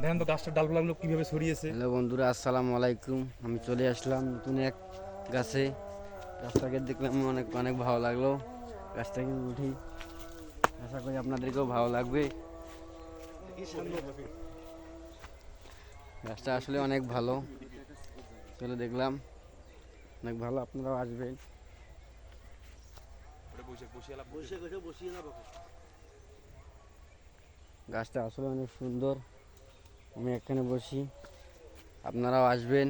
দেখেন তো গাছটার ডালপালাগুলো কিভাবে ছড়িয়েছে। হ্যালো বন্ধুরা, আসসালামু আলাইকুম। আমি চলে আসলাম নতুন এক গাছে। গাছটাকে দেখলাম অনেক অনেক ভালো লাগলো। গাছটাকে উঠি, আশা করি আপনাদেরকেও ভালো লাগবে। গাছটা আসলে অনেক ভালো, চলে দেখলাম অনেক ভালো, আপনারাও আসবেন। গাছটা আসলে অনেক সুন্দর, আমি এখানে বসি, আপনারাও আসবেন।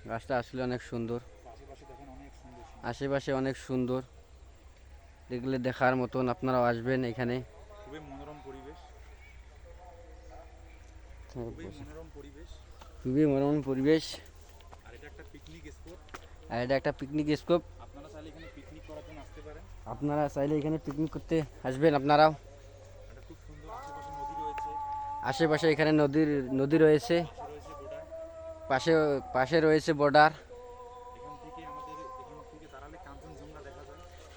গাছটা আসলে অনেক সুন্দর, আশেপাশে অনেক সুন্দর, দেখলে দেখার মতন, আপনারাও আসবেন এখানে। খুবই মনোরম পরিবেশ, খুবই মনোরম পরিবেশ। আর এটা একটা পিকনিক স্পট। আর এটা একটা পিকনিক স্পট। আপনারা চাইলে এখানে পিকনিক করার জন্য আসতে পারেন। আপনারা চাইলে এখানে পিকনিক করতে আসবেন আপনারাও। এটা খুব সুন্দর, আশেপাশে নদী রয়েছে, আশেপাশে এখানে নদী রয়েছে, পাশে পাশে রয়েছে বর্ডার।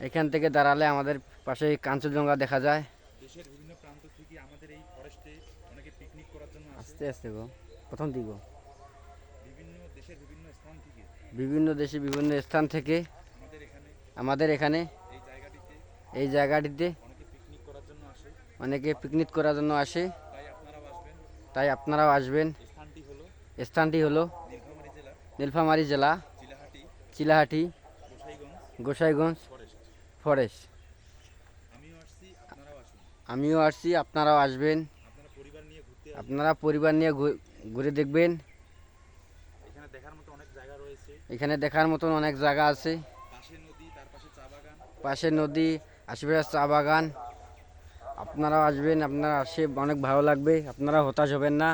এখান থেকে দাঁড়ালে আমাদের পাশে কাঞ্চনজঙ্ঘা দেখা যায়। দেশের বিভিন্ন প্রান্ত থেকে আমাদের এই ফরেস্টে অনেকে পিকনিক করার জন্য আসে। আস্তে আস্তে গো, প্রথম দিকে বিভিন্ন দেশের বিভিন্ন স্থান থেকে, বিভিন্ন দেশে বিভিন্ন স্থান থেকে আমাদের এখানে এই জায়গাটিতে অনেকে পিকনিক করার জন্য আসে। তাই আপনারাও আসবেন। স্থানটি হলো নীলফামারী জেলা, চিলাহাটি, গোসাইগঞ্জ ফরেস্ট। আমিও আসছি, আপনারাও আসবেন। আপনারা পরিবার নিয়ে ঘুরে দেখবেন। এখানে দেখার মতন অনেক জায়গা আছে। পাশে নদী, আশেপাশে চা বাগান। আপনারাও আসবেন, আপনারা আসে অনেক ভালো লাগবে, আপনারা হতাশ হবেন না।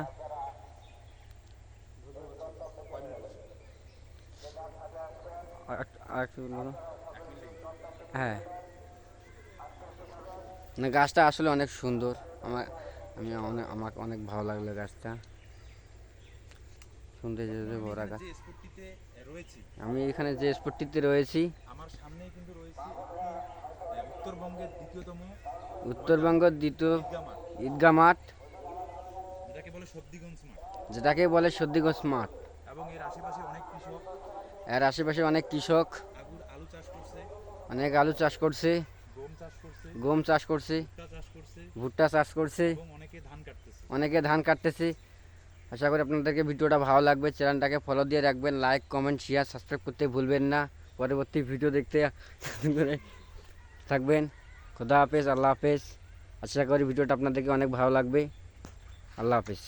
হ্যাঁ, না গাছটা আসলে অনেক সুন্দর। আমাকে অনেক ভালো লাগলো গাছটা, সৌন্দর্যে ভরা গাছ। আমি এখানে যে স্পটটিতে রয়েছি, আমার সামনেই কিন্তু রয়েছে উত্তরবঙ্গের দ্বিতীয়তম ঈদগাহ মাঠ, যেটাকে বলে সদ্দিগঞ্জ মাঠ। এবং এর আশেপাশে অনেক কৃষক, অনেক আলু চাষ করছে, গম চাষ করছে, ভুট্টা চাষ করছে, অনেকে ধান কাটতেছে। আশা করি আপনাদেরকে ভিডিওটা ভালো লাগবে। চ্যানেলটাকে ফলো দিয়ে রাখবেন, লাইক কমেন্ট শেয়ার সাবস্ক্রাইব করতে ভুলবেন না। পরবর্তী ভিডিও দেখতে থাকবেন। খোদা হাফেজ, আল্লাহ হাফেজ। আশা করি ভিডিওটা আপনাদেরকে অনেক ভালো লাগবে। আল্লাহ হাফেজ।